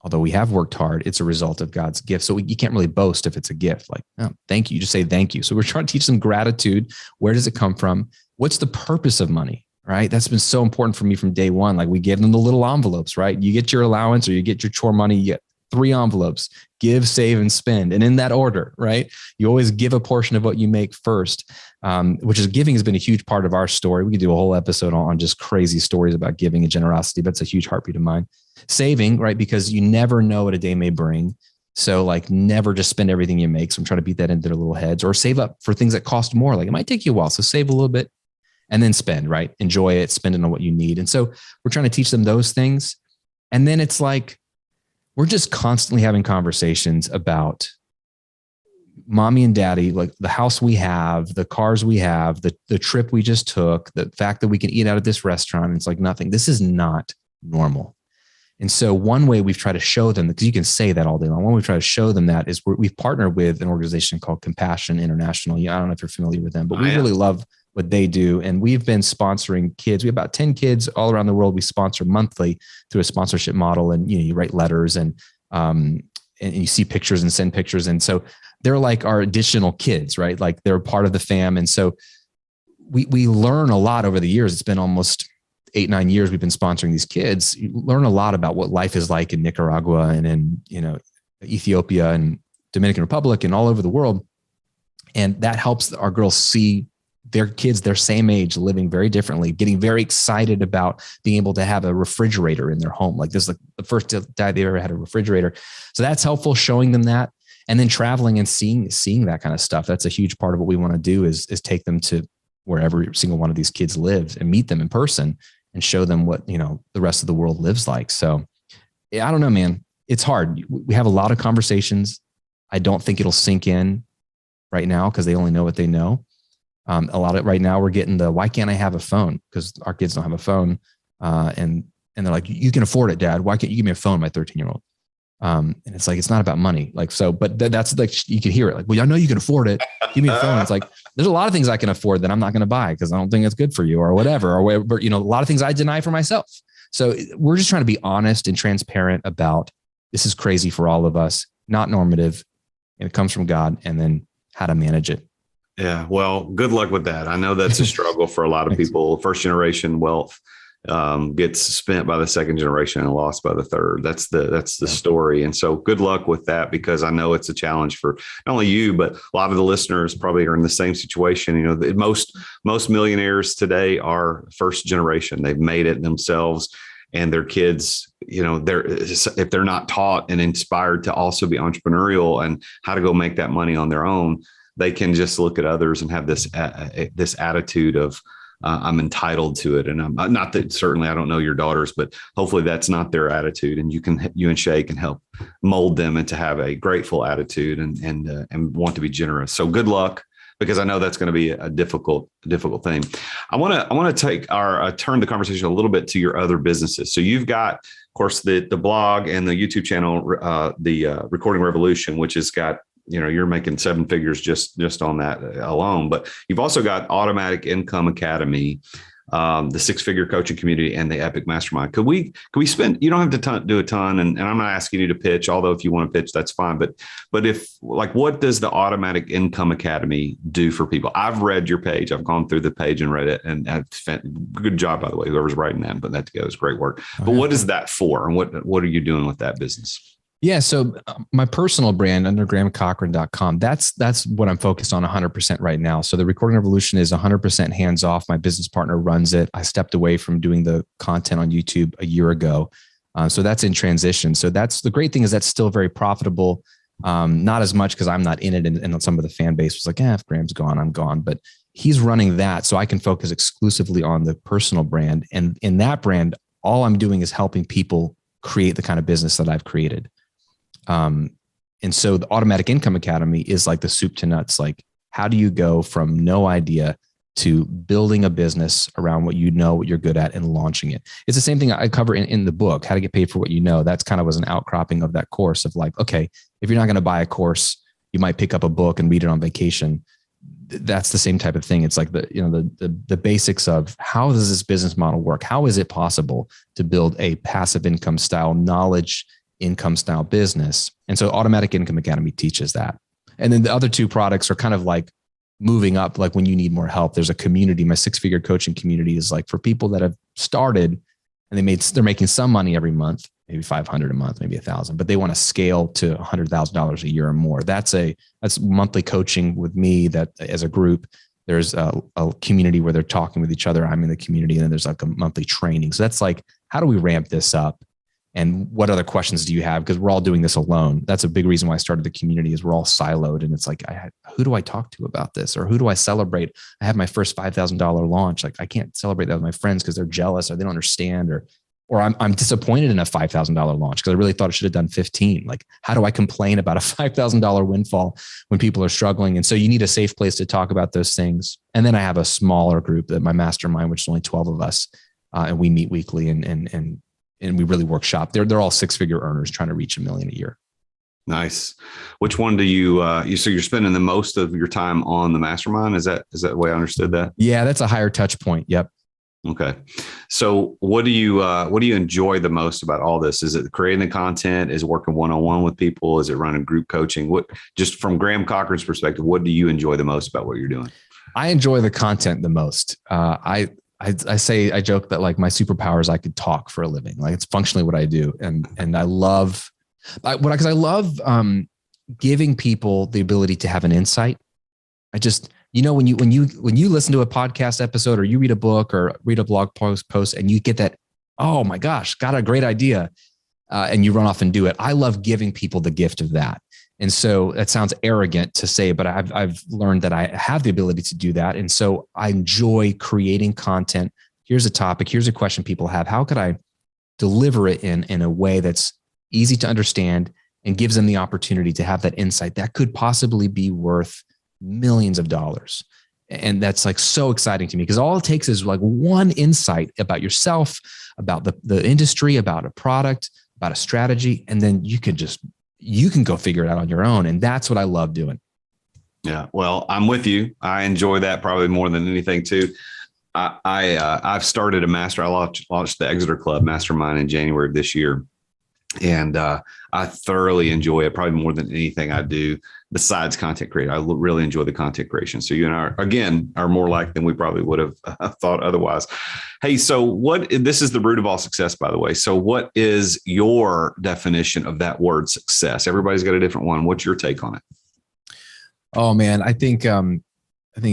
Although we have worked hard, it's a result of God's gift. So you can't really boast if it's a gift. Like, oh, thank you. You just say thank you. So we're trying to teach them gratitude. Where does it come from? What's the purpose of money? Right? That's been so important for me from day one. Like we gave them the little envelopes, right? You get your allowance or you get your chore money, you get 3 envelopes: give, save, and spend. And in that order, right? You always give a portion of what you make first, which is giving has been a huge part of our story. We could do a whole episode on just crazy stories about giving and generosity, but it's a huge heartbeat of mine. Saving, right? Because you never know what a day may bring. So like never just spend everything you make. So I'm trying to beat that into their little heads, or save up for things that cost more. Like it might take you a while. So save a little bit and then spend, right? Enjoy it, spend it on what you need. And so we're trying to teach them those things. And then it's like, we're just constantly having conversations about mommy and daddy, like the house we have, the cars we have, the trip we just took, the fact that we can eat out at this restaurant. It's like nothing. This is not normal. And so one way we've tried to show them, because you can say that all day long, one way we try to show them that is we've partnered with an organization called Compassion International. I don't know if you're familiar with them, but we really love what they do. And we've been sponsoring kids. We have about 10 kids all around the world. We sponsor monthly through a sponsorship model. And, you write letters and you see pictures and send pictures. And so they're like our additional kids, right? Like they're part of the fam. And so we learn a lot over the years. It's been almost 8-9 years we've been sponsoring these kids. You learn a lot about what life is like in Nicaragua and in, Ethiopia and Dominican Republic and all over the world. And that helps our girls see their kids, their same age, living very differently, getting very excited about being able to have a refrigerator in their home. Like this is the first time they ever had a refrigerator. So that's helpful, showing them that. And then traveling and seeing that kind of stuff. That's a huge part of what we want to do is take them to wherever every single one of these kids lives and meet them in person and show them what, the rest of the world lives like. So I don't know, man, it's hard. We have a lot of conversations. I don't think it'll sink in right now because they only know what they know. A lot of right now we're getting why can't I have a phone? Because our kids don't have a phone. And they're like, you can afford it, Dad. Why can't you give me a phone, my 13-year-old? And it's like, it's not about money. Like, so, but that's like, you can hear it. Like, well, I know you can afford it. Give me a phone. It's like, there's a lot of things I can afford that I'm not going to buy because I don't think it's good for you or whatever, a lot of things I deny for myself. So we're just trying to be honest and transparent about this is crazy for all of us, not normative, and it comes from God, and then how to manage it. Yeah. Well, good luck with that. I know that's a struggle for a lot of people. First generation wealth gets spent by the second generation and lost by the third. That's the story. And so good luck with that, because I know it's a challenge for not only you, but a lot of the listeners probably are in the same situation. Most millionaires today are first generation. They've made it themselves, and their kids, if they're not taught and inspired to also be entrepreneurial and how to go make that money on their own, they can just look at others and have this attitude of I'm entitled to it. And I'm not that certainly I don't know your daughters, but hopefully that's not their attitude. And you and Shay can help mold them into have a grateful attitude and want to be generous. So good luck, because I know that's going to be a difficult thing. I want to take turn the conversation a little bit to your other businesses. So you've got, of course, the blog and the YouTube channel, the Recording Revolution, which has got, you're making seven figures just on that alone. But you've also got Automatic Income Academy, the six-figure coaching community, and the Epic Mastermind. Could we spend, you don't have to do a ton, and I'm not asking you to pitch, although if you want to pitch, that's fine. But if, like, what does the Automatic Income Academy do for people? I've read your page. I've gone through the page and read it, and good job, by the way, whoever's writing that and putting that together is great work. But what is that for? And what are you doing with that business? Yeah. So my personal brand under GrahamCochrane.com, that's what I'm focused on 100% right now. So the Recording Revolution is 100% hands off. My business partner runs it. I stepped away from doing the content on YouTube a year ago. So that's in transition. So that's the great thing, is that's still very profitable. Not as much because I'm not in it. And some of the fan base was like, if Graham's gone, I'm gone. But he's running that. So I can focus exclusively on the personal brand. And in that brand, all I'm doing is helping people create the kind of business that I've created. And so the Automatic Income Academy is like the soup to nuts. Like, how do you go from no idea to building a business around what you're good at, and launching it? It's the same thing I cover in the book, How to Get Paid for What You Know. That's kind of was an outcropping of that course of like, okay, if you're not going to buy a course, you might pick up a book and read it on vacation. That's the same type of thing. It's like the basics of how does this business model work? How is it possible to build a passive income style knowledge income style business? And so Automatic Income Academy teaches that. And then the other two products are kind of like moving up, like when you need more help. There's a community. My six-figure coaching community is like for people that have started and they're making some money every month, maybe 500 a month, maybe 1,000, but they want to scale to $100,000 a year or more. That's monthly coaching with me, that as a group. There's a community where they're talking with each other. I'm in the community, and then there's like a monthly training. So that's like, how do we ramp this up? And what other questions do you have? Because we're all doing this alone. That's a big reason why I started the community, is we're all siloed. And it's like, who do I talk to about this? Or who do I celebrate? I have my first $5,000 launch. Like, I can't celebrate that with my friends because they're jealous or they don't understand, or I'm disappointed in a $5,000 launch because I really thought I should have done 15. Like, how do I complain about a $5,000 windfall when people are struggling? And so you need a safe place to talk about those things. And then I have a smaller group, that my mastermind, which is only 12 of us. And we meet weekly and we really workshop. They're all six-figure earners trying to reach $1 million a year. Nice. Which one do you so you're spending the most of your time on the mastermind? Is that the way I understood that? Yeah, that's a higher touch point. Yep. Okay. So what do you enjoy the most about all this? Is it creating the content? Is it working one-on-one with people? Is it running group coaching? What, just from Graham Cochrane's perspective, what do you enjoy the most about what you're doing? I enjoy the content the most. I joke that like my superpower is I could talk for a living. Like, it's functionally what I do. And I love giving people the ability to have an insight I just, when you listen to a podcast episode or you read a book or read a blog post and you get that, oh my gosh, got a great idea. And you run off and do it. I love giving people the gift of that. And so that sounds arrogant to say, but I've learned that I have the ability to do that. And so I enjoy creating content. Here's a topic. Here's a question people have. How could I deliver it in a way that's easy to understand and gives them the opportunity to have that insight that could possibly be worth millions of dollars? And that's like so exciting to me, because all it takes is like one insight about yourself, about the industry, about a product, about a strategy. And then you can go figure it out on your own. And that's what I love doing. Yeah. Well, I'm with you. I enjoy that probably more than anything too. I've started a I launched the Exeter Club Mastermind in January of this year. And I thoroughly enjoy it, probably more than anything I do besides content creation. I really enjoy the content creation. So you and I, again, are more like than we probably would have thought otherwise. Hey, so this is the root of all success, by the way. So what is your definition of that word success? Everybody's got a different one. What's your take on it? Oh man, I think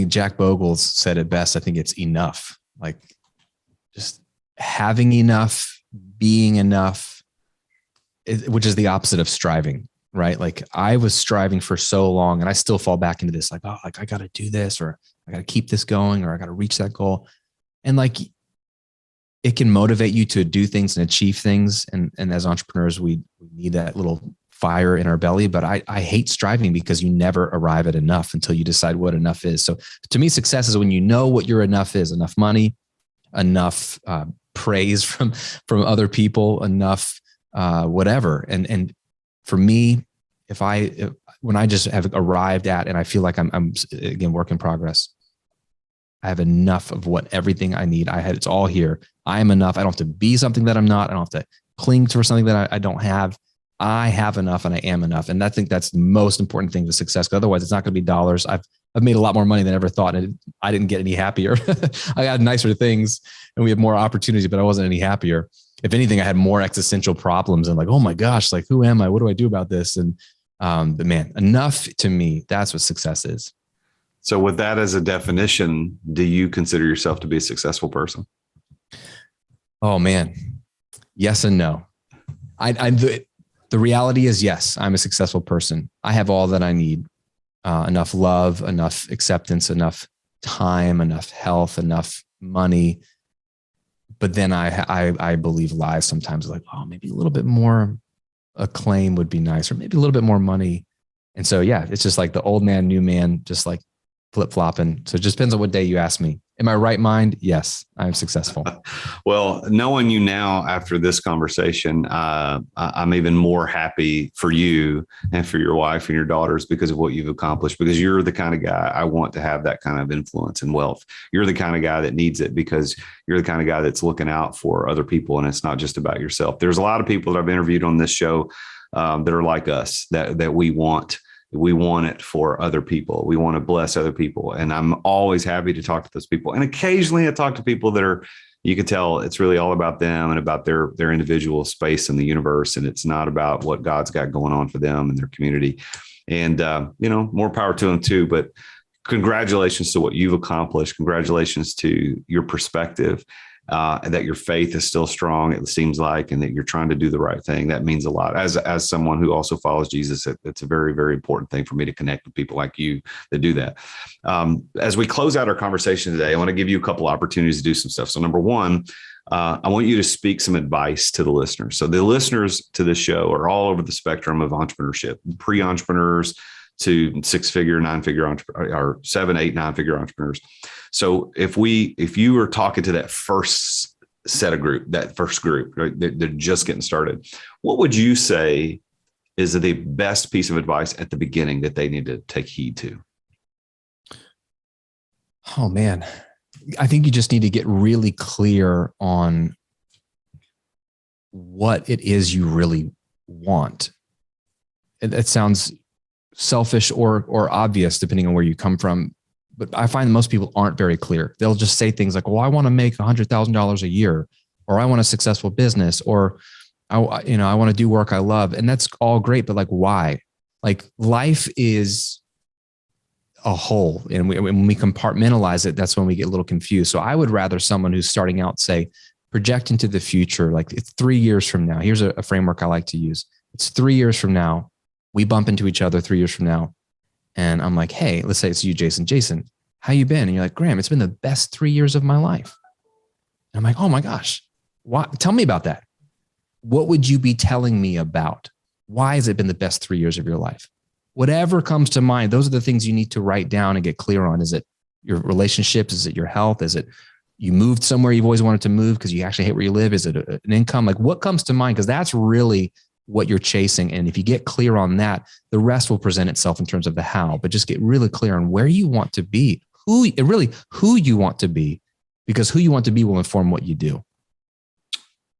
Jack Bogle's said it best. I think it's enough, like just having enough, being enough, which is the opposite of striving, right? Like I was striving for so long and I still fall back into this, like, oh, like I got to do this, or I got to keep this going, or I got to reach that goal. And like, it can motivate you to do things and achieve things. And as entrepreneurs, we need that little fire in our belly, but I hate striving because you never arrive at enough until you decide what enough is. So to me, success is when you know what your enough is: enough money, enough praise from other people, enough whatever. And for me, when I just have arrived at, and I feel like I'm again, work in progress, I have enough of everything I need. It's all here. I am enough. I don't have to be something that I'm not. I don't have to cling to something that I don't have. I have enough and I am enough. And I think that's the most important thing to success. Because otherwise it's not going to be dollars. I've made a lot more money than I ever thought. And I didn't get any happier. I had nicer things and we had more opportunities, but I wasn't any happier. If anything, I had more existential problems and like, oh my gosh, like who am I? What do I do about this? And but man, enough to me, that's what success is. So with that as a definition, do you consider yourself to be a successful person? Oh man, yes and no. The reality is, yes, I'm a successful person. I have all that I need. Enough love, enough acceptance, enough time, enough health, enough money. But then I believe lies sometimes, like, oh, maybe a little bit more acclaim would be nice, or maybe a little bit more money. And so, yeah, it's just like the old man, new man, just like flip-flopping. So it just depends on what day you ask me. In my right mind, yes, I'm successful. Well, knowing you now after this conversation, I'm even more happy for you and for your wife and your daughters because of what you've accomplished, because you're the kind of guy I want to have that kind of influence and wealth. You're the kind of guy that needs it because you're the kind of guy that's looking out for other people. And it's not just about yourself. There's a lot of people that I've interviewed on this show that are like us, that we want it for other people. We want to bless other people. And I'm always happy to talk to those people. And occasionally I talk to people that you can tell it's really all about them and about their individual space in the universe. And it's not about what God's got going on for them and their community. And, more power to them too. But congratulations to what you've accomplished. Congratulations to your perspective. That your faith is still strong, it seems like, and that you're trying to do the right thing. That means a lot. As someone who also follows Jesus, it's a very, very important thing for me to connect with people like you that do that. As we close out our conversation today, I want to give you a couple opportunities to do some stuff. So number one, I want you to speak some advice to the listeners. So the listeners to this show are all over the spectrum of entrepreneurship, pre-entrepreneurs to 6-figure, 9-figure, or 7, 8, 9-figure entrepreneurs. So if you were talking to that first group, right, they're just getting started, what would you say is the best piece of advice at the beginning that they need to take heed to? Oh man, I think you just need to get really clear on what it is you really want. It sounds selfish or obvious depending on where you come from. But I find that most people aren't very clear. They'll just say things like, well, I want to make $100,000 a year, or I want a successful business, or I want to do work I love. And that's all great. But like, why? Like life is a whole. And when we compartmentalize it, that's when we get a little confused. So I would rather someone who's starting out say, project into the future. Like it's 3 years from now. Here's a framework I like to use. It's 3 years from now. We bump into each other 3 years from now. And I'm like, hey, let's say it's you, Jason. Jason, how you been? And you're like, Graham, it's been the best 3 years of my life. And I'm like, oh my gosh, why? Tell me about that. What would you be telling me about? Why has it been the best 3 years of your life? Whatever comes to mind, those are the things you need to write down and get clear on. Is it your relationships? Is it your health? Is it you moved somewhere you've always wanted to move because you actually hate where you live? Is it an income? Like what comes to mind? Because that's really what you're chasing. And if you get clear on that, the rest will present itself in terms of the how, but just get really clear on where you want to be, who you want to be, because who you want to be will inform what you do.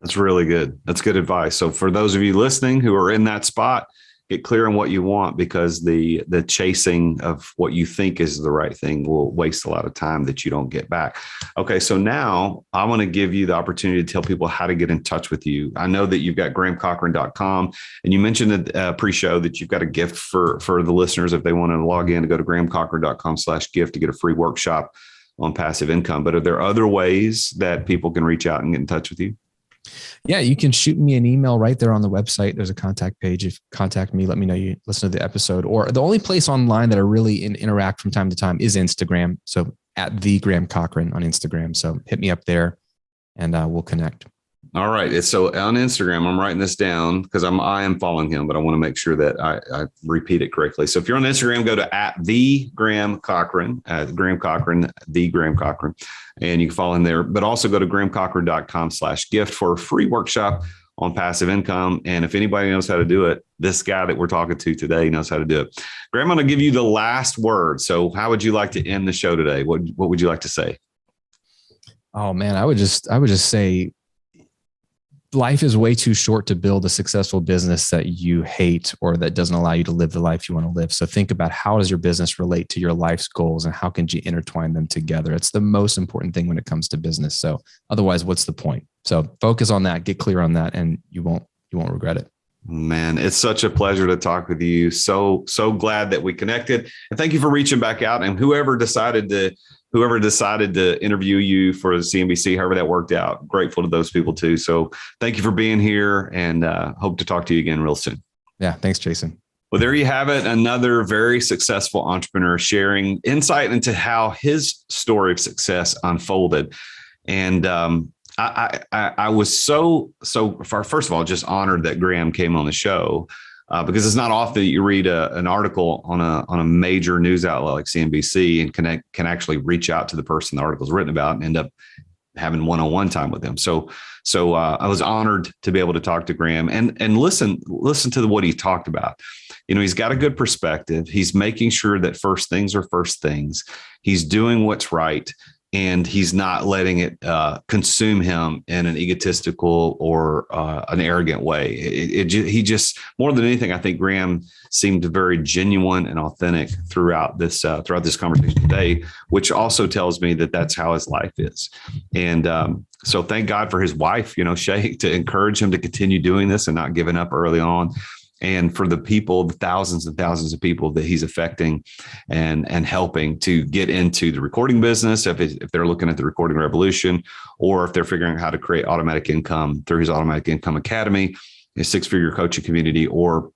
That's really good. That's good advice. So for those of you listening who are in that spot, get clear on what you want, because the chasing of what you think is the right thing will waste a lot of time that you don't get back. Okay, so now I want to give you the opportunity to tell people how to get in touch with you. I know that you've got GrahamCochrane.com, and you mentioned at pre-show that you've got a gift for the listeners if they want to log in to go to GrahamCochrane.com/gift to get a free workshop on passive income. But are there other ways that people can reach out and get in touch with you? Yeah, you can shoot me an email right there on the website. There's a contact page. If contact me, let me know you listen to the episode. Or the only place online that I really interact from time to time is Instagram. So at the Graham Cochrane on Instagram. So hit me up there and we'll connect. All right. So on Instagram, I'm writing this down because I am following him, but I want to make sure that I repeat it correctly. So if you're on Instagram, go to at the Graham Cochrane, Graham Cochrane, the Graham Cochrane, and you can follow him there. But also go to GrahamCochrane.com/gift for a free workshop on passive income. And if anybody knows how to do it, this guy that we're talking to today knows how to do it. Graham, I'm going to give you the last word. So how would you like to end the show today? What would you like to say? Oh man, I would just say, life is way too short to build a successful business that you hate or that doesn't allow you to live the life you want to live. So think about, how does your business relate to your life's goals and how can you intertwine them together? It's the most important thing when it comes to business. So otherwise, what's the point? So focus on that, get clear on that, and you won't regret it. Man, it's such a pleasure to talk with you. So glad that we connected, and thank you for reaching back out. And whoever decided to interview you for the CNBC, however that worked out, grateful to those people too. So thank you for being here, and hope to talk to you again real soon. Yeah. Thanks, Jason. Well, there you have it. Another very successful entrepreneur sharing insight into how his story of success unfolded. And I was so first of all, just honored that Graham came on the show. Because it's not often that you read an article on a major news outlet like CNBC and can actually reach out to the person the article is written about and end up having one-on-one time with them. So I was honored to be able to talk to Graham and listen to what he talked about. You know, he's got a good perspective. He's making sure that first things are first things. He's doing what's right, and he's not letting it consume him in an egotistical or an arrogant way. He just, more than anything, I think Graham seemed very genuine and authentic throughout this conversation today, which also tells me that that's how his life is. And so thank God for his wife, Shay, to encourage him to continue doing this and not giving up early on. And for the people, the thousands and thousands of people that he's affecting and helping to get into the recording business, if they're looking at the recording revolution, or if they're figuring out how to create automatic income through his Automatic Income Academy, his six-figure coaching community, or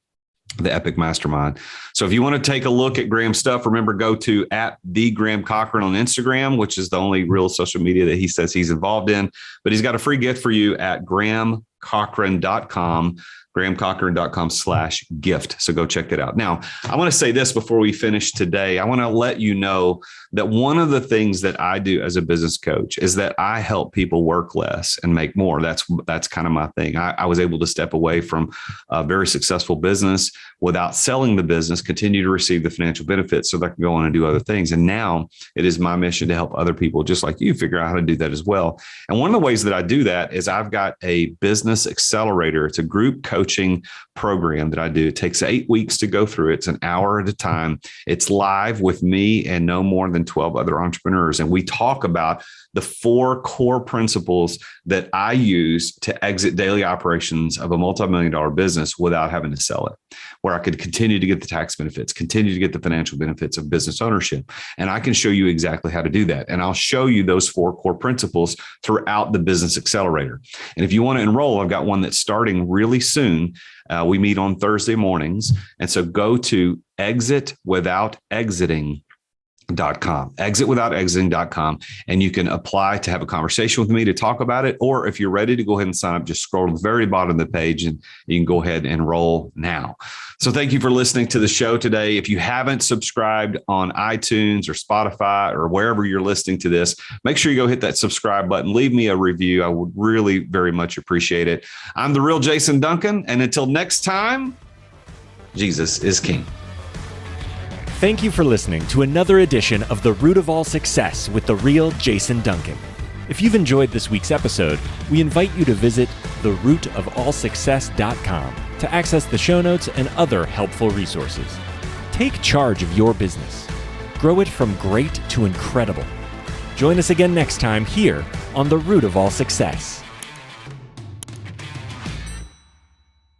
the Epic Mastermind. So if you want to take a look at Graham's stuff, remember, go to at the Graham Cochrane on Instagram, which is the only real social media that he says he's involved in. But he's got a free gift for you at GrahamCochrane.com. GrahamCochrane.com/gift. So go check that out. Now, I want to say this before we finish today. I want to let you know that one of the things that I do as a business coach is that I help people work less and make more. That's kind of my thing. I was able to step away from a very successful business without selling the business, continue to receive the financial benefits so that I can go on and do other things. And now it is my mission to help other people just like you figure out how to do that as well. And one of the ways that I do that is I've got a business accelerator. It's a group coaching program that I do. It takes 8 weeks to go through. It's an hour at a time. It's live with me and no more than 12 other entrepreneurs. And we talk about the 4 core principles that I use to exit daily operations of a multi-million-dollar business without having to sell it, where I could continue to get the tax benefits, continue to get the financial benefits of business ownership. And I can show you exactly how to do that. And I'll show you those 4 core principles throughout the Business Accelerator. And if you want to enroll, I've got one that's starting really soon. We meet on Thursday mornings. And so go to exitwithoutexiting.com, exitwithoutexiting.com, and you can apply to have a conversation with me to talk about it. Or if you're ready to go ahead and sign up, just scroll to the very bottom of the page and you can go ahead and enroll now. So thank you for listening to the show today. If you haven't subscribed on iTunes or Spotify or wherever you're listening to this, make sure you go hit that subscribe button. Leave me a review. I would really very much appreciate it. I'm the real Jason Duncan. And until next time, Jesus is King. Thank you for listening to another edition of The Root of All Success with the real Jason Duncan. If you've enjoyed this week's episode, we invite you to visit therootofallsuccess.com to access the show notes and other helpful resources. Take charge of your business. Grow it from great to incredible. Join us again next time here on The Root of All Success.